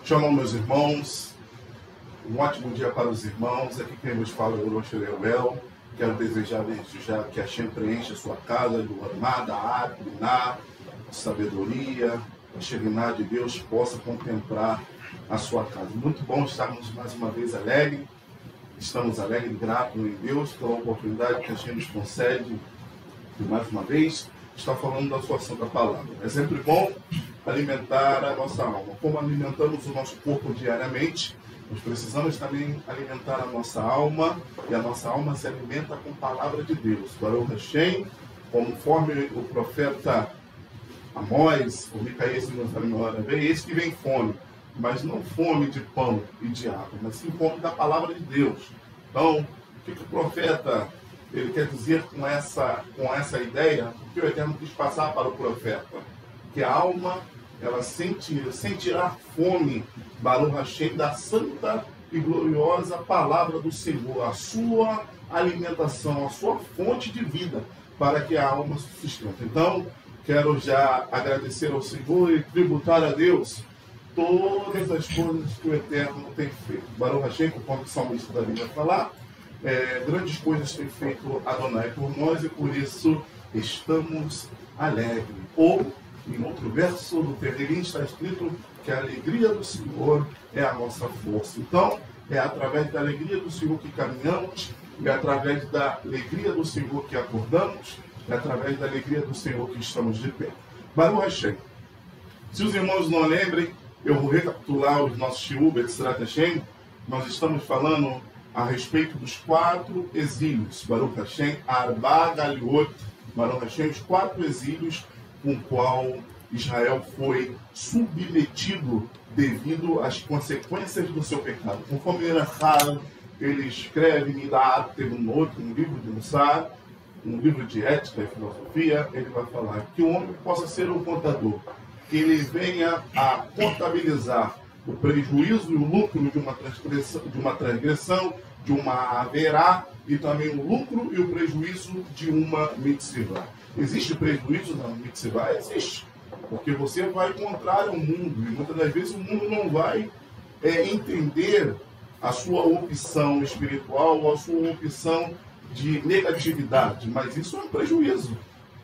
Shalom, meus irmãos. Um ótimo dia para os irmãos. Aqui quem vos fala é o Rosh Leuel. Quero desejar desde já que a Shem preencha a sua casa do Armá, da Ar, Biná, de sabedoria, a Shekhinah de Deus possa contemplar a sua casa. Muito bom estarmos mais uma vez alegres. Estamos alegres e gratos em Deus pela oportunidade que a Shem nos concede de mais uma vez estar falando da sua santa palavra. É sempre bom alimentar a nossa alma. Como alimentamos o nosso corpo diariamente, nós precisamos também alimentar a nossa alma, e a nossa alma se alimenta com a palavra de Deus. Baruch Hashem, conforme o profeta Amós, o Micaías nos memória, eis que vem fome, mas não fome de pão e de água, mas sim fome da palavra de Deus. Então, o que o profeta ele quer dizer com essa ideia? O que o Eterno quis passar para o profeta? Que a alma ela sentirá fome, Baruch Hashem, da santa e gloriosa palavra do Senhor, a sua alimentação, a sua fonte de vida, para que a alma se sustente. Então, quero já agradecer ao Senhor e tributar a Deus todas as coisas que o Eterno tem feito. Baruch Hashem, conforme o salmista Davi vai falar, grandes coisas tem feito Adonai por nós e por isso estamos alegres. Ou, em outro verso do Tehillim está escrito que a alegria do Senhor é a nossa força. Então, é através da alegria do Senhor que caminhamos, é através da alegria do Senhor que acordamos, é através da alegria do Senhor que estamos de pé. Baruch Hashem. Se os irmãos não lembrem, eu vou recapitular os nossos shiur Be'ezrat Hashem. Nós estamos falando a respeito dos 4 exílios. Baruch Hashem, Arba Galiot, Baruch Hashem, os 4 exílios com o qual Israel foi submetido devido às consequências do seu pecado. Conforme ele escreve em Midá, teve um livro de Mussar, um livro de ética e filosofia, ele vai falar que o homem possa ser um contador, que ele venha a contabilizar o prejuízo e o lucro de uma transgressão, de uma haverá, e também o lucro e o prejuízo de uma mitzvah. Existe prejuízo na mitzvah? Existe. Porque você vai contrário ao mundo, e muitas das vezes o mundo não vai entender a sua opção espiritual ou a sua opção de negatividade, mas isso é um prejuízo,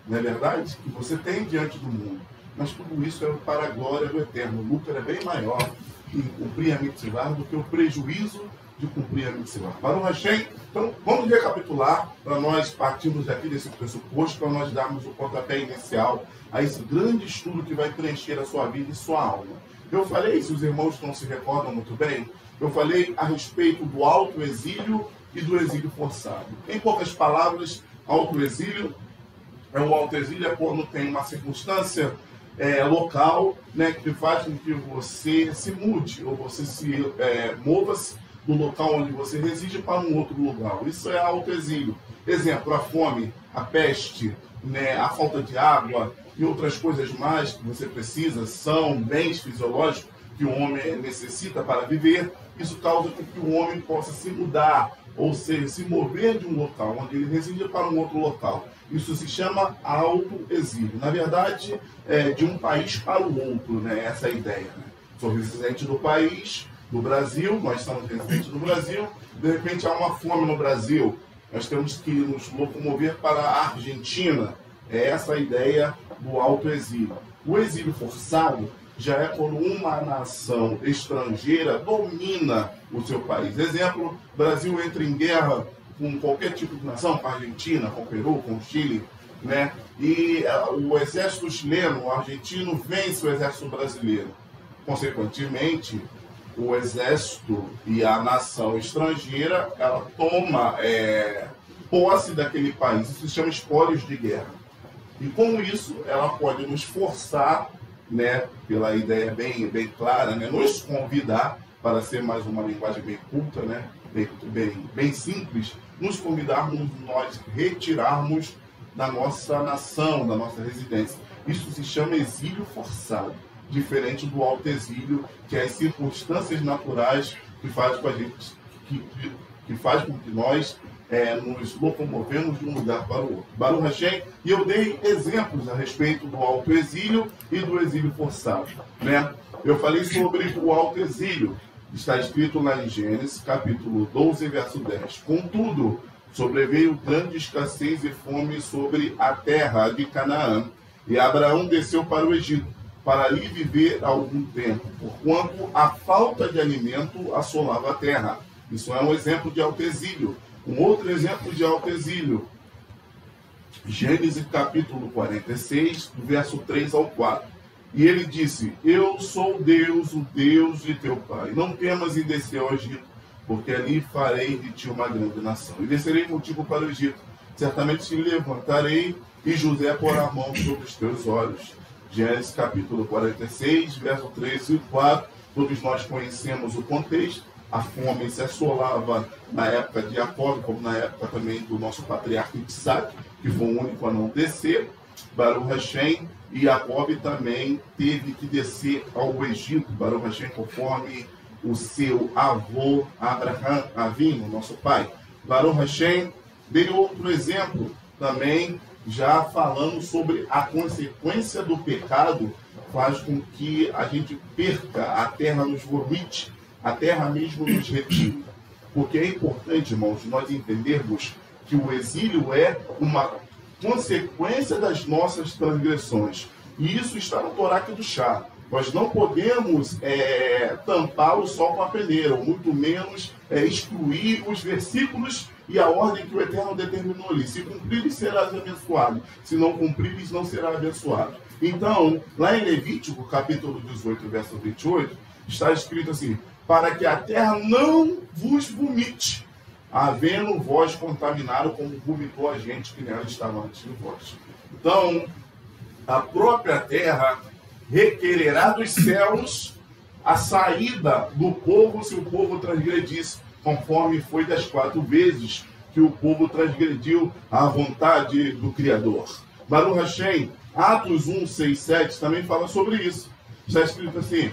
não é verdade? Que você tem diante do mundo. Mas tudo isso é para a glória do Eterno. O lucro é bem maior em cumprir a mitzvah do que o prejuízo de cumprir a mitzvah. Baruch Hashem. Então, vamos recapitular para nós partirmos aqui desse pressuposto, para nós darmos o pontapé inicial a esse grande estudo que vai preencher a sua vida e sua alma. Eu falei, se os irmãos não se recordam muito bem, eu falei a respeito do autoexílio e do exílio forçado. Em poucas palavras, autoexílio é quando tem uma circunstância local, né, que faz com que você se mude ou você se mova-se do local onde você reside para um outro lugar. Isso é autoexílio. Exemplo, a fome, a peste, né, a falta de água e outras coisas mais que você precisa, são bens fisiológicos que o homem necessita para viver. Isso causa que o homem possa se mudar, ou seja, se mover de um local onde ele reside para um outro local. Isso se chama autoexílio. Na verdade, de um país para o outro, né? Essa é a ideia. Né? Sou residente do país, do Brasil, nós estamos residentes do Brasil, de repente há uma fome no Brasil, nós temos que nos locomover para a Argentina. É essa a ideia do autoexílio. O exílio forçado já é quando uma nação estrangeira domina o seu país. Exemplo, o Brasil entra em guerra com qualquer tipo de nação, com a Argentina, com o Peru, com o Chile, né? E o exército chileno, o argentino, vence o exército brasileiro. Consequentemente, o exército e a nação estrangeira, ela toma posse daquele país. Isso se chama espólios de guerra. E com isso, ela pode nos forçar, né, pela ideia bem clara, né, nos convidar, para ser mais uma linguagem bem culta, né, bem simples, nos convidarmos, nós retirarmos da nossa nação, da nossa residência. Isso se chama exílio forçado, diferente do autoexílio, que é as circunstâncias naturais que faz com a gente, que faz com que nós nos locomovemos de um lugar para o outro. Baruch Hashem, e eu dei exemplos a respeito do autoexílio e do exílio forçado. Né? Eu falei sobre o autoexílio. Está escrito lá em Gênesis, capítulo 12, verso 10. Contudo, sobreveio grande escassez e fome sobre a terra de Canaã, e Abraão desceu para o Egito, para ali viver algum tempo, porquanto a falta de alimento assolava a terra. Isso é um exemplo de autoexílio. Um outro exemplo de autoexílio, Gênesis capítulo 46, do verso 3 ao 4. E ele disse: eu sou Deus, o Deus de teu pai. Não temas em descer ao Egito, porque ali farei de ti uma grande nação. E descerei contigo para o Egito. Certamente te levantarei, e José porá a mão sobre os teus olhos. Gênesis capítulo 46, verso 3 e 4. Todos nós conhecemos o contexto. A fome se assolava na época de Jacó, como na época também do nosso patriarca Isaac, que foi o único a não descer. Baruch Hashem, e Jacó também teve que descer ao Egito, Baruch Hashem, conforme o seu avô Abraham Avinu, nosso pai. Baruch Hashem, dei outro exemplo também, já falando sobre a consequência do pecado, faz com que a gente perca, a terra nos vomite, a terra mesmo nos retire. Porque é importante, irmãos, nós entendermos que o exílio é uma consequência das nossas transgressões. E isso está no Torá do Chá. Nós não podemos tampar o sol com a peneira, ou muito menos excluir os versículos e a ordem que o Eterno determinou ali. Se cumprires, serás abençoado. Se não cumprires, não será abençoado. Então, lá em Levítico, capítulo 18, verso 28, está escrito assim: para que a terra não vos vomite, havendo vós contaminado como vomitou a gente que nela estava antes de vós. Então, a própria terra requererá dos céus a saída do povo se o povo transgredisse, conforme foi das 4 vezes que o povo transgrediu a vontade do Criador. Baruch Hashem, Atos 1, 6, 7 também fala sobre isso. Está escrito assim,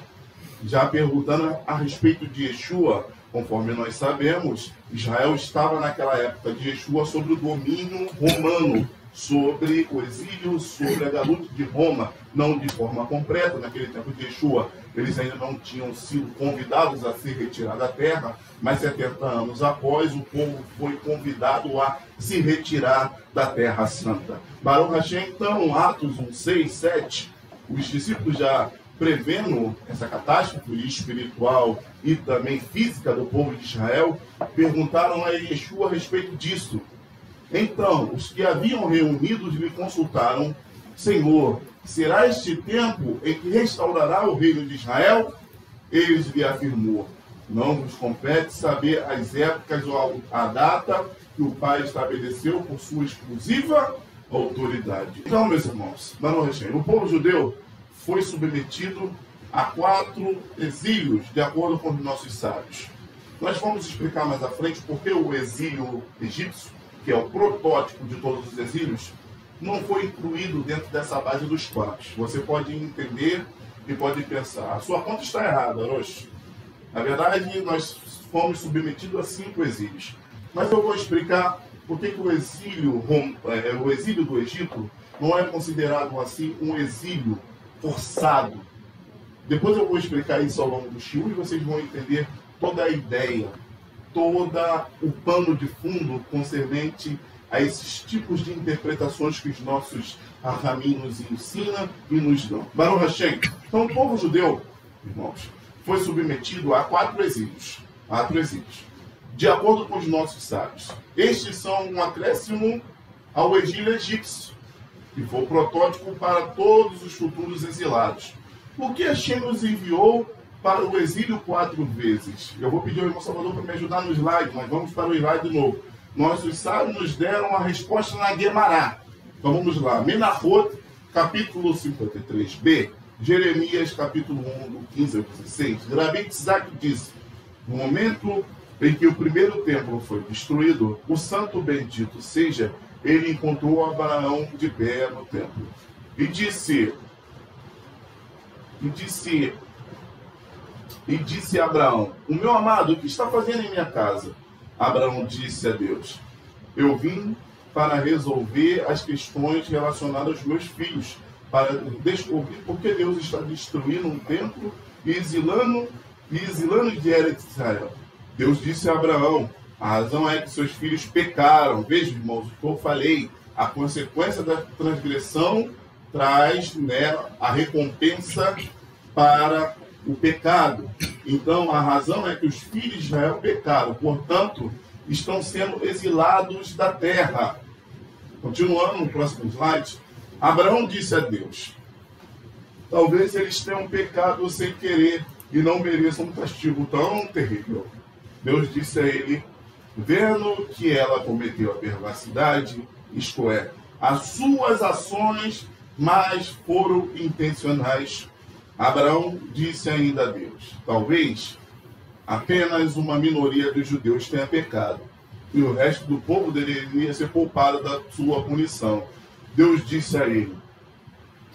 já perguntando a respeito de Yeshua. Conforme nós sabemos, Israel estava naquela época de Yeshua sobre o domínio romano, sobre o exílio, sobre a galuta de Roma, não de forma completa. Naquele tempo de Yeshua, eles ainda não tinham sido convidados a se retirar da terra, mas 70 anos após, o povo foi convidado a se retirar da Terra Santa. Baruch Hashem, então, Atos 1, 6, 7, os discípulos já prevendo essa catástrofe espiritual e também física do povo de Israel, perguntaram a Yeshua a respeito disso. Então, os que haviam reunidos lhe consultaram: Senhor, será este tempo em que restaurará o reino de Israel? Eles lhe afirmou: não vos compete saber as épocas ou a data que o Pai estabeleceu por sua exclusiva autoridade. Então, meus irmãos, o povo judeu foi submetido a 4 exílios, de acordo com os nossos sábios. Nós vamos explicar mais à frente porque o exílio egípcio, que é o protótipo de todos os exílios, não foi incluído dentro dessa base dos 4. Você pode entender e pode pensar: a sua conta está errada, Roche. Na verdade, nós fomos submetidos a 5 exílios. Mas eu vou explicar por que o exílio do Egito não é considerado assim um exílio forçado. Depois eu vou explicar isso ao longo do shiur e vocês vão entender toda a ideia, todo o pano de fundo concernente a esses tipos de interpretações que os nossos Rahamim nos ensinam e nos dão. Baruch Hashem. Então o povo judeu, irmãos, foi submetido a 4 exílios. 4 exílios. De acordo com os nossos sábios. Estes são um acréscimo ao exílio egípcio, que foi o protótipo para todos os futuros exilados. Por que Hashem nos enviou para o exílio 4 vezes? Eu vou pedir ao irmão Salvador para me ajudar no slide, mas vamos para o slide de novo. Nossos sábios nos deram a resposta na Guemará. Então vamos lá. Menachot, capítulo 53b. Jeremias, capítulo 1, do 15 ao 16. Rabi Isaac disse: no momento em que o primeiro templo foi destruído, o santo bendito seja, ele encontrou Abraão de pé no templo. E disse a Abraão: o meu amado, o que está fazendo em minha casa? Abraão disse a Deus: Eu vim para resolver as questões relacionadas aos meus filhos, para descobrir por que Deus está destruindo um templo e exilando de Israel. Deus disse a Abraão: a razão é que seus filhos pecaram. Veja, irmãos, o que eu falei, a consequência da transgressão traz, né, a recompensa para o pecado. Então, a razão é que os filhos de Israel pecaram, portanto, estão sendo exilados da terra. Continuando no próximo slide, Abraão disse a Deus: talvez eles tenham pecado sem querer e não mereçam um castigo tão terrível. Deus disse a ele: vendo que ela cometeu a perversidade, isto é, as suas ações mais foram intencionais, Abraão disse ainda a Deus: talvez apenas uma minoria dos judeus tenha pecado, e o resto do povo deveria ser poupado da sua punição. Deus disse a ele: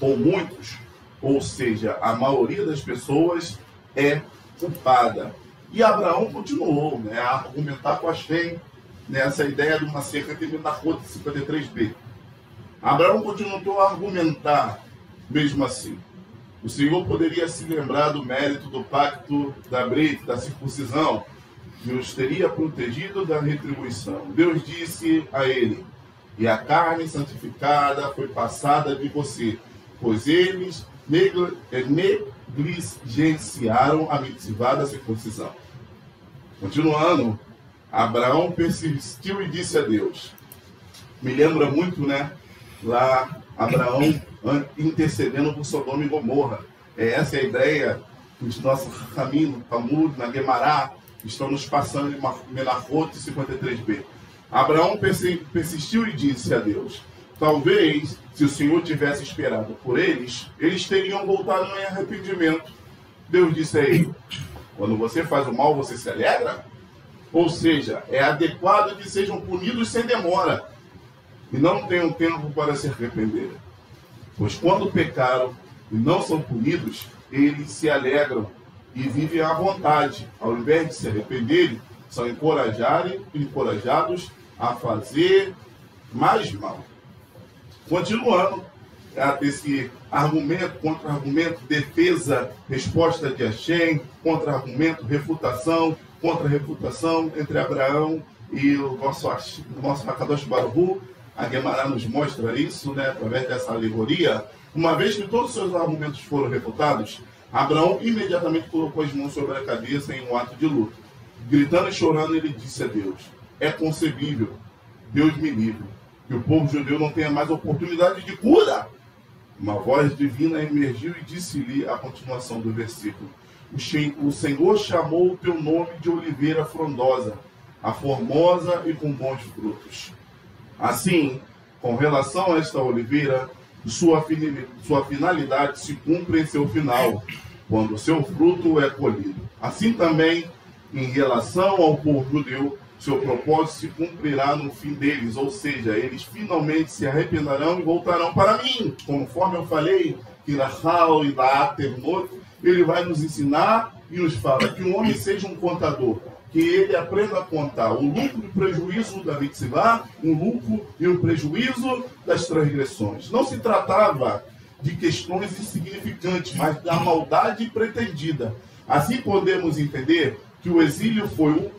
ou muitos, ou seja, a maioria das pessoas é culpada. E Abraão continuou, né, a argumentar com Hashem, nessa ideia de uma cerca que na Rota 53b. Abraão continuou a argumentar, mesmo assim. O Senhor poderia se lembrar do mérito do pacto da Brit, da circuncisão, que os teria protegido da retribuição. Deus disse a ele: e a carne santificada foi passada de você, pois eles negligenciaram a mitzvah da circuncisão. Continuando, Abraão persistiu e disse a Deus. Me lembra muito, né? Lá, Abraão intercedendo por Sodoma e Gomorra. Essa é a ideia que os nossos caminhos, Talmud, na Guemará, estão nos passando em Melachot 53b. Abraão persistiu e disse a Deus: talvez, se o Senhor tivesse esperado por eles, eles teriam voltado em arrependimento. Deus disse a ele: quando você faz o mal, você se alegra? Ou seja, é adequado que sejam punidos sem demora e não tenham tempo para se arrepender. Pois quando pecaram e não são punidos, eles se alegram e vivem à vontade. Ao invés de se arrependerem, são encorajados a fazer mais mal. Continuando, esse argumento, contra-argumento, defesa, resposta de Hashem, contra-argumento, refutação, contra-refutação entre Abraão e o nosso Hakadosh Baruch Hu. A Guemará nos mostra isso, né, através dessa alegoria. Uma vez que todos os seus argumentos foram refutados, Abraão imediatamente colocou as mãos sobre a cabeça em um ato de luto. Gritando e chorando, ele disse a Deus: é concebível, Deus me livre, que o povo judeu não tenha mais oportunidade de cura. Uma voz divina emergiu e disse-lhe a continuação do versículo: o Senhor chamou o teu nome de oliveira frondosa, a formosa e com bons frutos. Assim, com relação a esta oliveira, sua finalidade se cumpre em seu final, quando o seu fruto é colhido. Assim também, em relação ao povo judeu, seu propósito se cumprirá no fim deles, ou seja, eles finalmente se arrependerão e voltarão para mim. Conforme eu falei, que Rahal e Laatemot, ele vai nos ensinar e nos fala que um homem seja um contador, que ele aprenda a contar o lucro e o prejuízo da mitzvah, um lucro e um prejuízo das transgressões. Não se tratava de questões insignificantes, mas da maldade pretendida. Assim podemos entender que o exílio foi o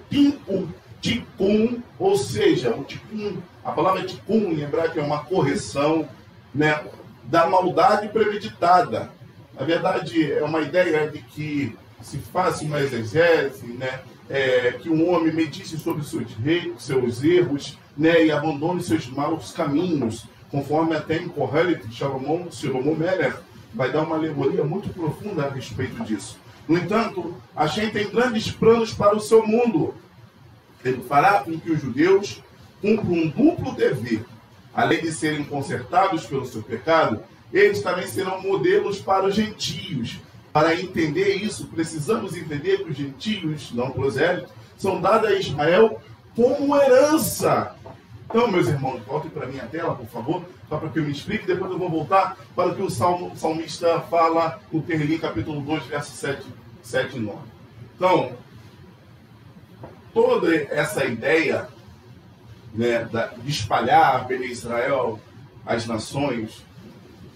tikkun, ou seja, o tikkun, a palavra tikkun em hebraico é uma correção, né, da maldade premeditada. Na verdade, é uma ideia de que se faça uma exegese, né, que um homem medite sobre seus erros, né, e abandone seus maus caminhos, conforme até em Kohelet, Shlomo Melech vai dar uma alegoria muito profunda a respeito disso. No entanto, Hashem tem grandes planos para o seu mundo. Ele fará com que os judeus cumpram um duplo dever. Além de serem consertados pelo seu pecado, eles também serão modelos para os gentios. Para entender isso, precisamos entender que os gentios, não prosélitos, são dados a Israel como herança. Então, meus irmãos, voltem para a minha tela, por favor, só para que eu me explique, depois eu vou voltar para o que o salmista fala no Terlim, capítulo 2, versos 7 e 9. Então, toda essa ideia né, de espalhar Bene Israel às nações,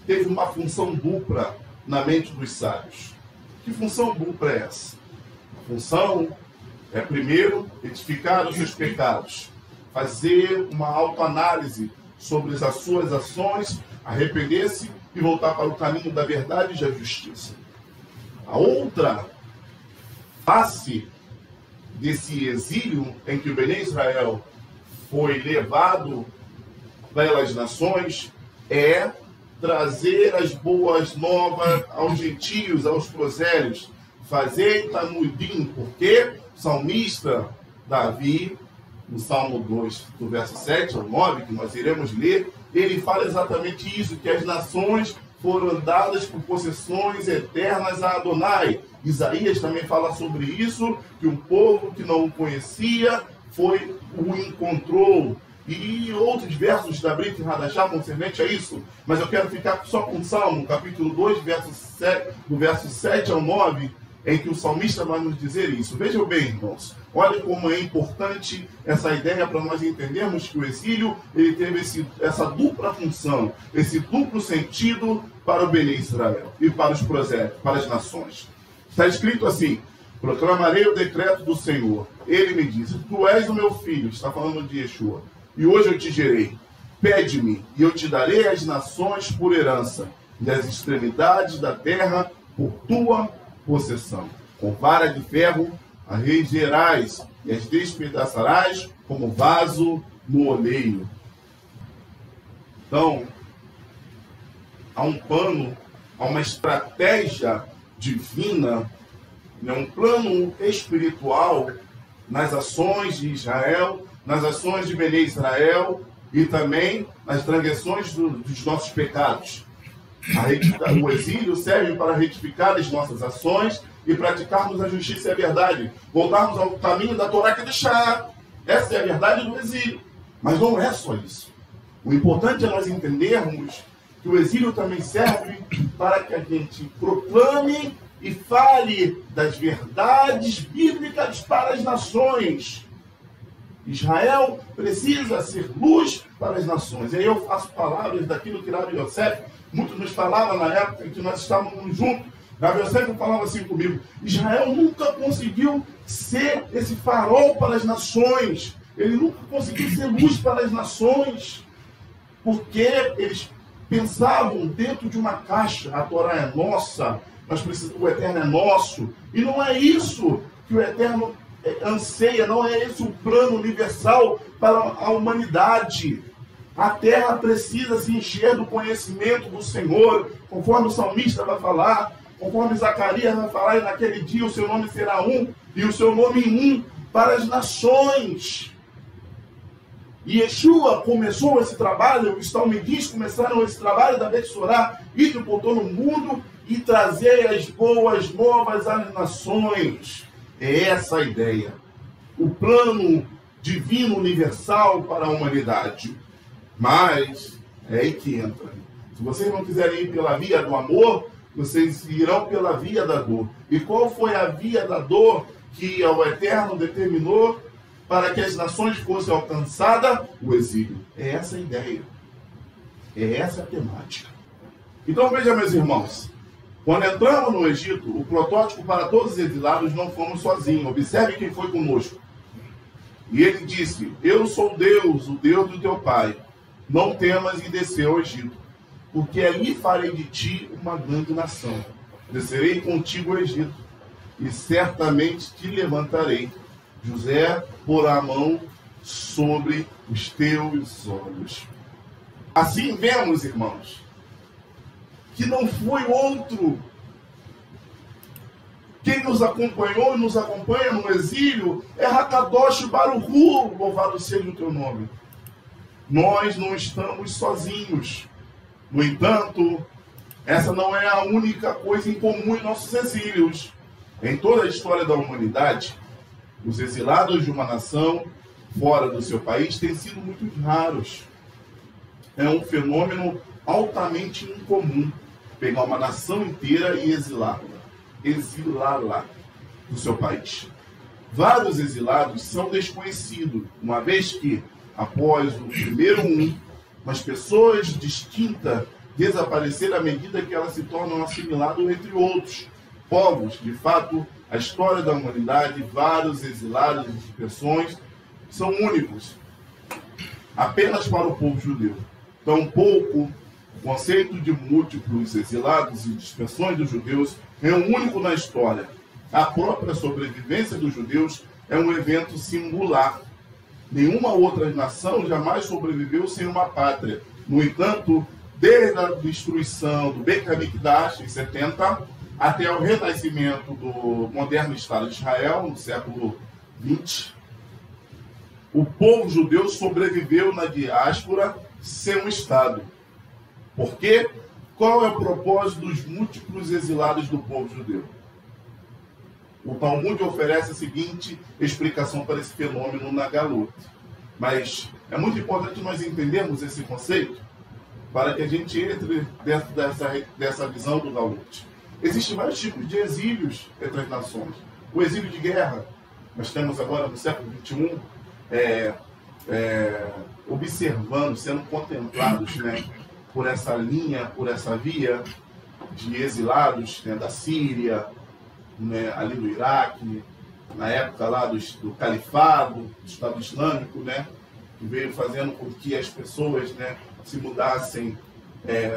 teve uma função dupla na mente dos sábios. Que função dupla é essa? A função é, primeiro, edificar os seus pecados, fazer uma autoanálise sobre as suas ações, arrepender-se e voltar para o caminho da verdade e da justiça. A outra face desse exílio em que o Bene Israel foi levado pelas nações é trazer as boas novas aos gentios, aos prosélitos, fazer tamudim, porque o salmista Davi, no Salmo 2, do verso 7 ao 9, que nós iremos ler, ele fala exatamente isso, que as nações foram dadas por possessões eternas a Adonai. Isaías também fala sobre isso, que um povo que não o conhecia o encontrou. E outros versos da Brit Hadashah concernente a isso. Mas eu quero ficar só com o Salmo, capítulo 2, do verso 7 ao 9, em que o salmista vai nos dizer isso. Vejam bem, irmãos. Olha como é importante essa ideia para nós entendermos que o exílio ele teve essa dupla função, esse duplo sentido para o Bene Israel e para os prosélitos, para as nações. Está escrito assim: proclamarei o decreto do Senhor. Ele me disse: tu és o meu filho, está falando de Yeshua, e hoje eu te gerei. Pede-me, e eu te darei as nações por herança, e as extremidades da terra por tua possessão. Com vara de ferro a regerás, e as despedaçarás como vaso no oleiro. Então, há um plano, há uma estratégia divina, um plano espiritual nas ações de Israel, nas ações de Bene Israel e também nas transgressões dos nossos pecados. O exílio serve para retificar as nossas ações e praticarmos a justiça e a verdade. Voltarmos ao caminho da Torá que deixar. Essa é a verdade do exílio. Mas não é só isso. O importante é nós entendermos que o exílio também serve para que a gente proclame e fale das verdades bíblicas para as nações. Israel precisa ser luz para as nações. E aí eu faço palavras daquilo que Rabi Yosef muito nos falava na época em que nós estávamos juntos. Rabi Yosef falava assim comigo: Israel nunca conseguiu ser esse farol para as nações. Ele nunca conseguiu ser luz para as nações. Porque eles pensavam dentro de uma caixa. A Torá é nossa, o Eterno é nosso. E não é isso que o Eterno anseia, não é esse o plano universal para a humanidade. A terra precisa se encher do conhecimento do Senhor, conforme o salmista vai falar, conforme Zacarias vai falar, e naquele dia o seu nome será um, e o seu nome um para as nações. E Yeshua começou esse trabalho, os talmidim começaram esse trabalho da Betsorá, ir por todo o mundo e trazer as boas novas às nações. É essa a ideia. O plano divino universal para a humanidade. Mas é aí que entra. Se vocês não quiserem ir pela via do amor, vocês irão pela via da dor. E qual foi a via da dor que o Eterno determinou para que as nações fossem alcançadas? O exílio. É essa a ideia. É essa a temática. Então veja, meus irmãos. Quando entramos no Egito, o protótipo para todos os exilados não fomos sozinhos. Observe quem foi conosco. E ele disse: eu sou Deus, o Deus do teu pai. Não temas e descer ao Egito, porque ali farei de ti uma grande nação. Descerei contigo ao Egito, e certamente te levantarei. José porá a mão sobre os teus olhos. Assim vemos, irmãos, que não foi outro. Quem nos acompanhou e nos acompanha no exílio é Hakadosh Baruchu, louvado seja o teu nome. Nós não estamos sozinhos. No entanto, essa não é a única coisa em comum em nossos exílios. Em toda a história da humanidade, os exilados de uma nação fora do seu país têm sido muito raros. É um fenômeno altamente incomum pegar uma nação inteira e exilá-la do seu país. Vários exilados são desconhecidos, uma vez que após o primeiro mas pessoas distintas desapareceram à medida que elas se tornam assimiladas entre outros povos. De fato, a história da humanidade, vários exilados e dispersões são únicos apenas para o povo judeu. Tampouco o conceito de múltiplos exilados e dispersões dos judeus é único na história. A própria sobrevivência dos judeus é um evento singular. Nenhuma outra nação jamais sobreviveu sem uma pátria. No entanto, desde a destruição do Beit HaMikdash em 70 até o renascimento do moderno Estado de Israel, no século XX, o povo judeu sobreviveu na diáspora sem um Estado. Por quê? Qual é o propósito dos múltiplos exilados do povo judeu? O Talmud oferece a seguinte explicação para esse fenômeno na Galut. Mas é muito importante nós entendermos esse conceito para que a gente entre dentro dessa visão do Galut. Existem vários tipos de exílios entre as nações. O exílio de guerra, nós temos agora no século XXI, observando, sendo contemplados, né, por essa linha, por essa via de exilados, né, da Síria, né, ali do Iraque, na época lá do califado, do Estado Islâmico, né, que veio fazendo com que as pessoas, né, se mudassem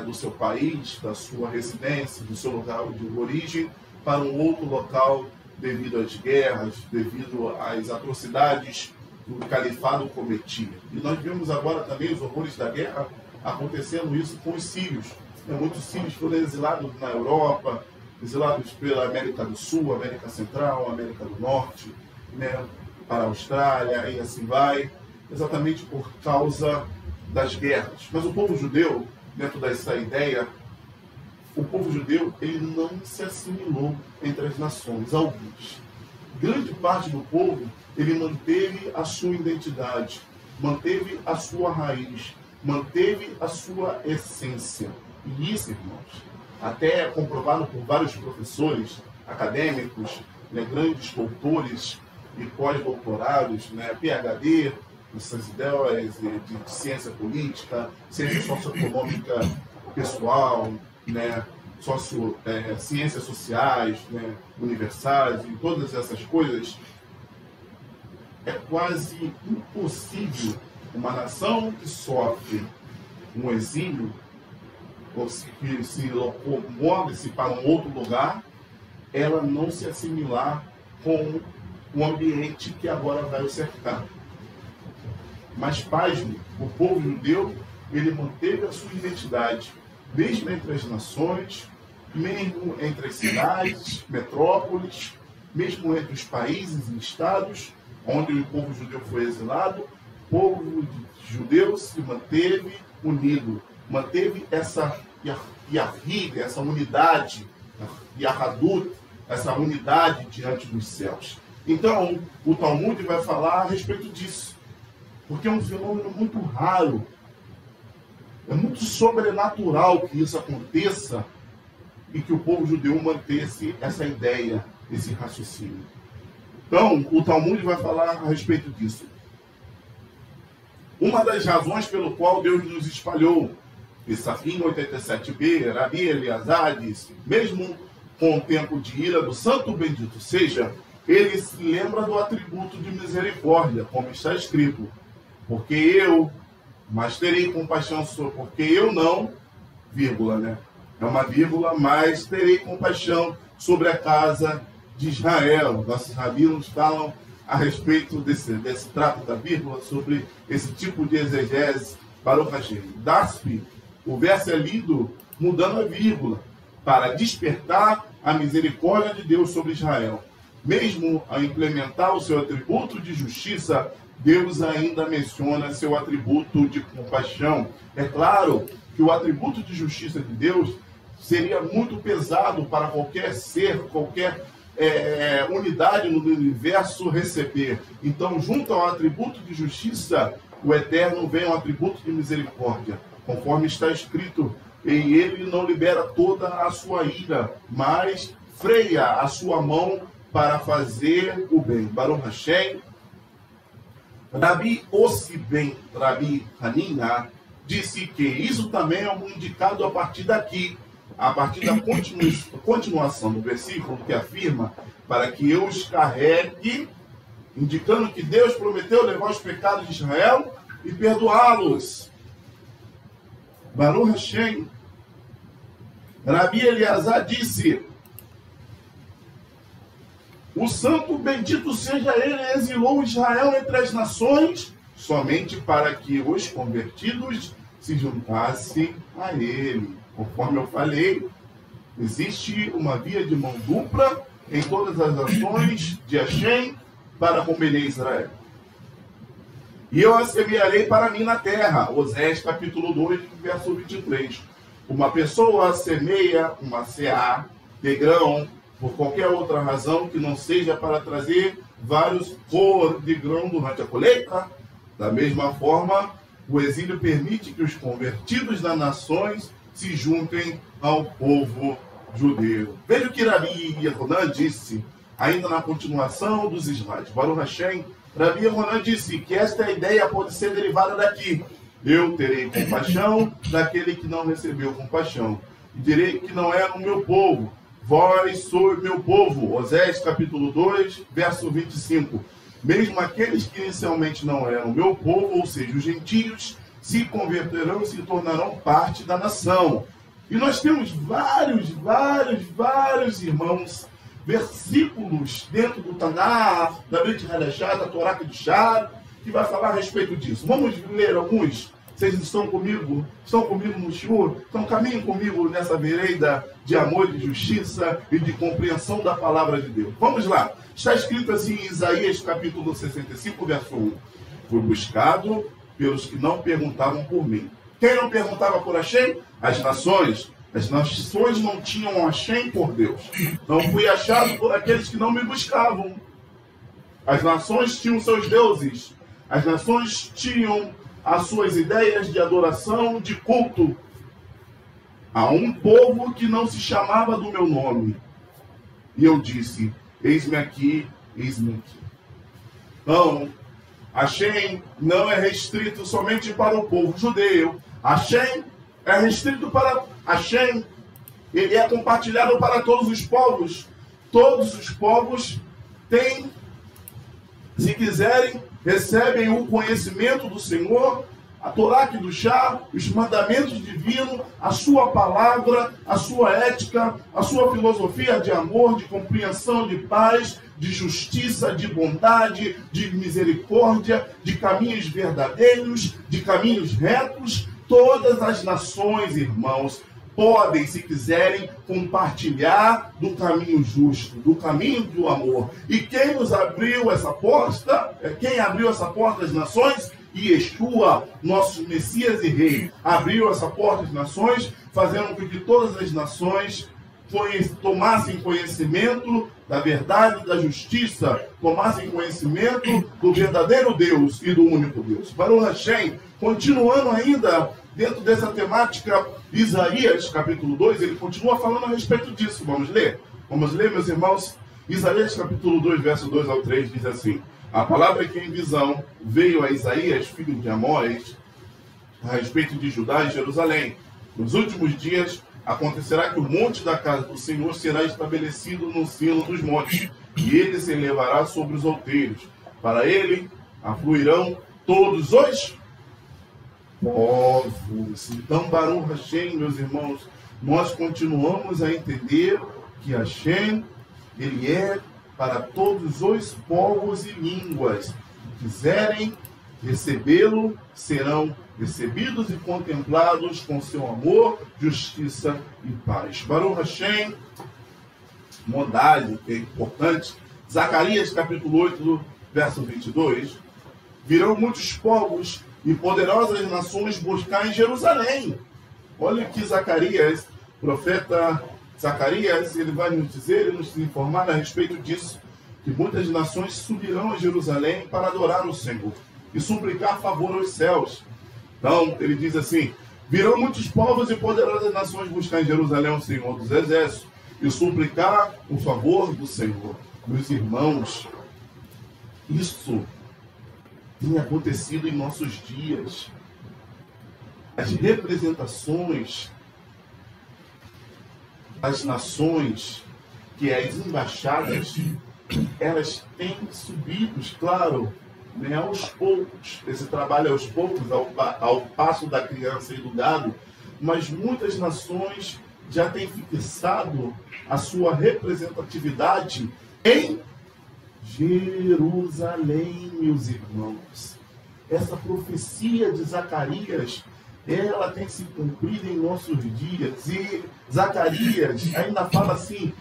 do seu país, da sua residência, do seu local de origem, para um outro local devido às guerras, devido às atrocidades que o califado cometia. E nós vemos agora também os horrores da guerra acontecendo isso com os sírios. Muitos sírios foram exilados na Europa, exilados pela América do Sul, América Central, América do Norte, né, para a Austrália, e assim vai, exatamente por causa das guerras. Mas o povo judeu, dentro dessa ideia, o povo judeu ele não se assimilou entre as nações, alguns. Grande parte do povo ele manteve a sua identidade, manteve a sua raiz, manteve a sua essência. E isso, irmãos, até comprovado por vários professores acadêmicos, né, grandes doutores e pós-doutorados, né, PhD, nessas ideias de ciência política, ciência socioeconômica pessoal, né, ciências sociais, né, universais e todas essas coisas, é quase impossível uma nação que sofre um exílio ou que se locomove-se para um outro lugar, ela não se assimilar com o ambiente que agora vai o cercar. Mas, pasme, o povo judeu, ele manteve a sua identidade, mesmo entre as nações, mesmo entre as cidades, metrópoles, mesmo entre os países e estados, onde o povo judeu foi exilado, o povo judeu se manteve unido, manteve essa yahid, essa unidade, yahadut, essa unidade diante dos céus. Então, o Talmud vai falar a respeito disso, porque é um fenômeno muito raro, é muito sobrenatural que isso aconteça e que o povo judeu mantesse essa ideia, esse raciocínio. Então, o Talmud vai falar a respeito disso. Uma das razões pelo qual Deus nos espalhou, Pessahim 87b, Rabi Eleazar disse, mesmo com o tempo de ira do santo bendito seja, ele se lembra do atributo de misericórdia, como está escrito, porque eu, mas terei compaixão sobre, porque eu não, vírgula, né? É uma vírgula, mas terei compaixão sobre a casa de Israel. Nossos rabinos falam a respeito desse trato da vírgula, sobre esse tipo de exegese para o Hashem. Daspi, o verso é lido mudando a vírgula, para despertar a misericórdia de Deus sobre Israel. Mesmo a implementar o seu atributo de justiça, Deus ainda menciona seu atributo de compaixão. É claro que o atributo de justiça de Deus seria muito pesado para qualquer ser, qualquer unidade no universo receber. Então, junto ao atributo de justiça, o Eterno vem ao atributo de misericórdia, conforme está escrito, e ele não libera toda a sua ira, mas freia a sua mão para fazer o bem. Baruch Hashem, Rabi Ossi ben Rabi Hanina disse que isso também é um indicado a partir daqui, a partir da continuação do versículo que afirma para que eu os carregue, indicando que Deus prometeu levar os pecados de Israel e perdoá-los. Baruch Hashem. Rabi Eleazar disse: o santo bendito seja ele, exilou Israel entre as nações, somente para que os convertidos se juntassem a ele. Conforme eu falei, existe uma via de mão dupla em todas as ações de Hashem para com Bnei Israel. E eu a semearei para mim na terra. Osés capítulo 2, verso 23. Uma pessoa semeia uma seá de grão por qualquer outra razão que não seja para trazer vários cor de grão durante a colheita. Da mesma forma, o exílio permite que os convertidos das nações se juntem ao povo judeu. Veja o que Rabi Yehunan disse, ainda na continuação dos slides. Baruch Hashem, Rabi Yehunan disse que esta ideia pode ser derivada daqui. Eu terei compaixão daquele que não recebeu compaixão, e direi que não é no meu povo. Vós sois meu povo. Osés capítulo 2, verso 25. Mesmo aqueles que inicialmente não eram meu povo, ou seja, os gentios, se converterão e se tornarão parte da nação. E nós temos vários irmãos, versículos dentro do Tanar, da Brit Hadashah, da Torá Kedushá, que vai falar a respeito disso. Vamos ler alguns? Vocês estão comigo? Estão comigo no Shur? Então caminhem comigo nessa vereda de amor, de justiça e de compreensão da palavra de Deus. Vamos lá. Está escrito assim em Isaías capítulo 65, verso 1. Fui buscado pelos que não perguntavam por mim. Quem não perguntava por Hashem? As nações. As nações não tinham Hashem por Deus. Não fui achado por aqueles que não me buscavam. As nações tinham seus deuses. As nações tinham as suas ideias de adoração, de culto. A um povo que não se chamava do meu nome. E eu disse: eis-me aqui, eis-me aqui. Então, Hashem não é restrito somente para o povo judeu. Hashem é restrito para Hashem. Ele é compartilhado para todos os povos. Todos os povos têm, se quiserem, recebem o conhecimento do Senhor, a Torá Kedushá, os mandamentos divinos, a sua palavra, a sua ética, a sua filosofia de amor, de compreensão, de paz, de justiça, de bondade, de misericórdia, de caminhos verdadeiros, de caminhos retos. Todas as nações, irmãos, podem, se quiserem, compartilhar do caminho justo, do caminho do amor. E quem nos abriu essa porta, quem abriu essa porta às nações? Yeshua, nosso Messias e Rei, abriu essa porta às nações, fazendo com que todas as nações tomassem conhecimento da verdade, da justiça, tomassem conhecimento do verdadeiro Deus e do único Deus. Baruch Hashem, continuando ainda dentro dessa temática, Isaías, capítulo 2, ele continua falando a respeito disso. Vamos ler? Vamos ler, meus irmãos? Isaías, capítulo 2, verso 2 ao 3, diz assim: a palavra que em visão veio a Isaías, filho de Amós, a respeito de Judá e Jerusalém. Nos últimos dias acontecerá que o monte da casa do Senhor será estabelecido no cimo dos montes, e ele se elevará sobre os outeiros. Para ele afluirão todos os povos. Então, Baruch Hashem, meus irmãos, nós continuamos a entender que Hashem, ele é para todos os povos e línguas que quiserem recebê-lo, serão recebidos e contemplados com seu amor, justiça e paz. Baruch Hashem, modalidade que é importante. Zacarias capítulo 8, verso 22. Virão muitos povos e poderosas nações buscar em Jerusalém. Olha o que Zacarias, profeta Zacarias, ele vai nos dizer e nos informar a respeito disso, que muitas nações subirão a Jerusalém para adorar o Senhor e suplicar favor aos céus. Então, ele diz assim: virão muitos povos e poderosas nações buscar em Jerusalém o Senhor dos Exércitos e suplicar o favor do Senhor. Meus irmãos, isso tem acontecido em nossos dias. As representações das nações, que é as embaixadas, elas têm subido, claro, né, aos poucos. Esse trabalho é aos poucos, ao passo da criança e do gado, mas muitas nações já têm fixado a sua representatividade em Jerusalém, meus irmãos. Essa profecia de Zacarias, ela tem se cumprido em nossos dias. E Zacarias ainda fala assim: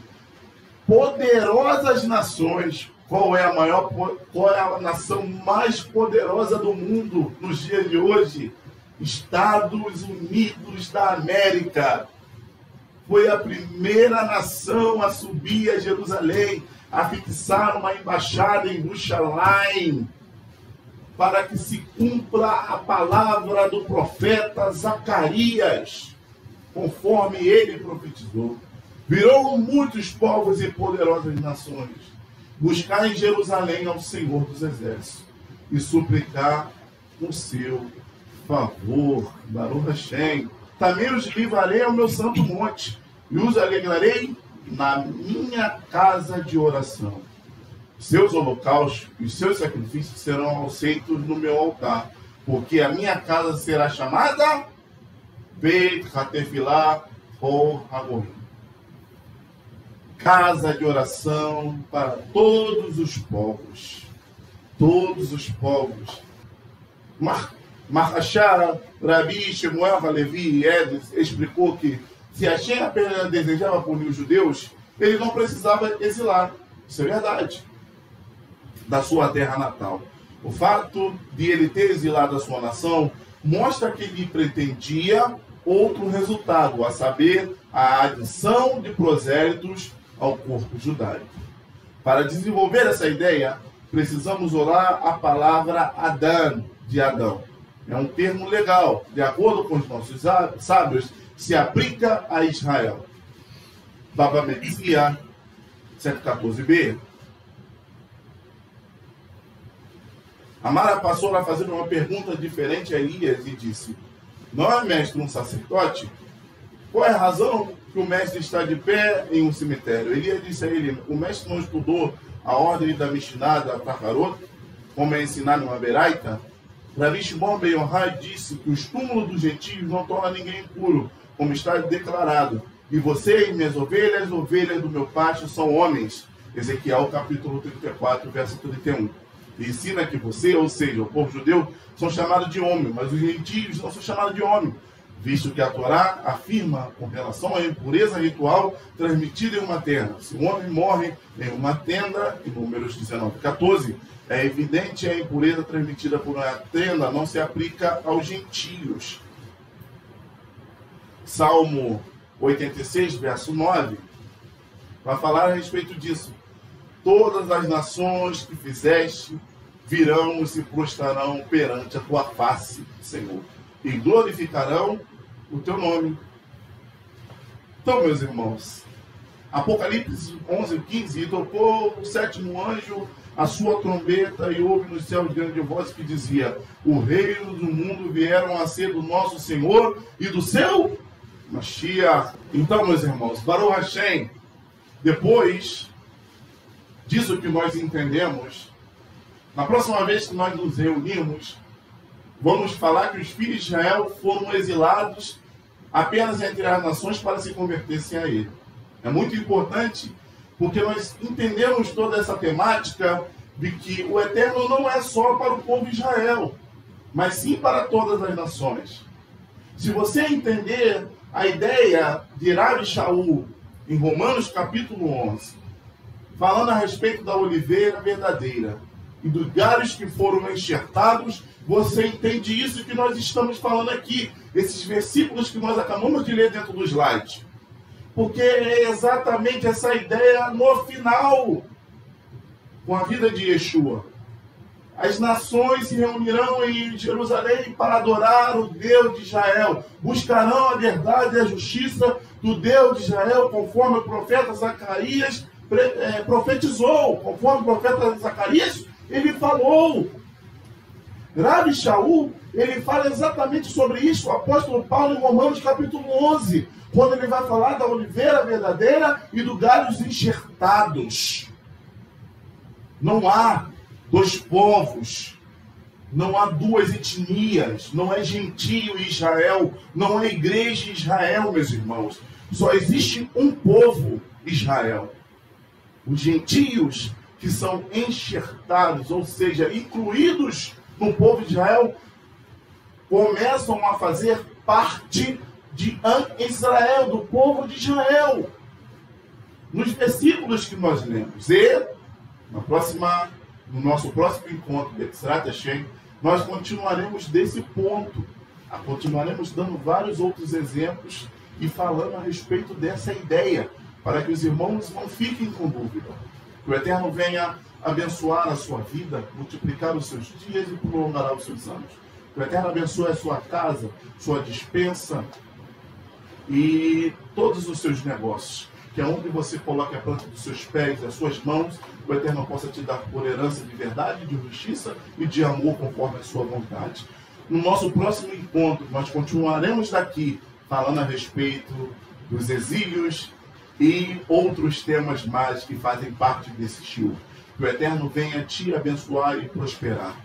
poderosas nações. Qual é a nação mais poderosa do mundo nos dias de hoje? Estados Unidos da América. Foi a primeira nação a subir a Jerusalém, a fixar uma embaixada em Jerusalém, para que se cumpra a palavra do profeta Zacarias, conforme ele profetizou. Virou muitos povos e poderosas nações, buscar em Jerusalém ao Senhor dos Exércitos e suplicar o seu favor. Baruch Hashem. Também os livrarei ao meu santo monte e os alegrarei na minha casa de oração. Seus holocaustos e seus sacrifícios serão aceitos no meu altar, porque a minha casa será chamada Beit HaTefillah ou Hagorim, casa de oração para todos os povos. Todos os povos. Mahashá, Rabi Shemuel Halevi Edes explicou que se Hashem apenas desejava punir os judeus, ele não precisava exilar. Isso é verdade. Da sua terra natal. O fato de ele ter exilado a sua nação mostra que ele pretendia outro resultado, a saber, a adição de prosélitos ao corpo judaico. Para desenvolver essa ideia, precisamos orar a palavra Adão, de Adão. É um termo legal, de acordo com os nossos sábios, se aplica a Israel. Baba Metzia, 114b. Amara passou a fazer uma pergunta diferente a Elias e disse: não é mestre um sacerdote? Qual é a razão que o mestre está de pé em um cemitério? Elias disse a ele: o mestre não estudou a ordem da Mishnah da Taharot, como é ensinado na Beraita? Rabi Shimon ben Yochai disse que os túmulos dos gentios não tornam ninguém impuro, como está declarado. E você e minhas ovelhas, ovelhas do meu pátio, são homens. Ezequiel capítulo 34, verso 31. E ensina que você, ou seja, o povo judeu, são chamados de homem, mas os gentios não são chamados de homem, visto que a Torá afirma com relação à impureza ritual transmitida em uma tenda. Se um homem morre em uma tenda, em Números 19:14, é evidente que a impureza transmitida por uma tenda não se aplica aos gentios. Salmo 86, verso 9, vai falar a respeito disso. Todas as nações que fizeste virão e se prostrarão perante a tua face, Senhor, e glorificarão o teu nome. Então, meus irmãos, Apocalipse 11:15, e tocou o sétimo anjo a sua trombeta, e houve nos céus grande voz que dizia: o reino do mundo vieram a ser do nosso Senhor e do seu Mashiach. Então, meus irmãos, Baruch Hashem, depois disso que nós entendemos, na próxima vez que nós nos reunirmos, vamos falar que os filhos de Israel foram exilados apenas entre as nações para se converterem a ele. É muito importante, porque nós entendemos toda essa temática de que o Eterno não é só para o povo de Israel, mas sim para todas as nações. Se você entender a ideia de Rabi Shaul em Romanos capítulo 11, falando a respeito da oliveira verdadeira e dos galhos que foram enxertados, você entende isso que nós estamos falando aqui, esses versículos que nós acabamos de ler dentro do slide. Porque é exatamente essa ideia no final, com a vida de Yeshua. As nações se reunirão em Jerusalém para adorar o Deus de Israel. Buscarão a verdade e a justiça do Deus de Israel, conforme o profeta Zacarias profetizou. Conforme o profeta Zacarias, ele falou. Rabi Shaul, ele fala exatamente sobre isso, o apóstolo Paulo em Romanos capítulo 11, quando ele vai falar da oliveira verdadeira e do galhos enxertados. Não há dois povos, não há duas etnias, não é gentio e Israel, não é igreja e Israel, meus irmãos. Só existe um povo, Israel. Os gentios que são enxertados, ou seja, incluídos no povo de Israel, começam a fazer parte de Israel, do povo de Israel. Nos versículos que nós lemos. E no nosso próximo encontro, Betzrat Hashem, nós continuaremos desse ponto. Continuaremos dando vários outros exemplos e falando a respeito dessa ideia, para que os irmãos não fiquem com dúvida. Que o Eterno venha abençoar a sua vida, multiplicar os seus dias e prolongará os seus anos. Que o Eterno abençoe a sua casa, sua despensa e todos os seus negócios. Que aonde você coloque a planta dos seus pés e as suas mãos, o Eterno possa te dar por herança de verdade, de justiça e de amor conforme a sua vontade. No nosso próximo encontro, nós continuaremos daqui falando a respeito dos exílios e outros temas mais que fazem parte desse shiur. Que o Eterno venha te abençoar e prosperar.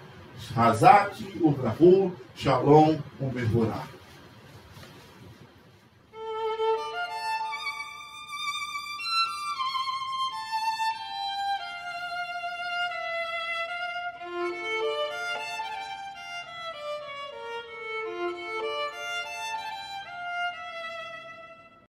Hazak, Ubrahu, Shalom, Ubervorah.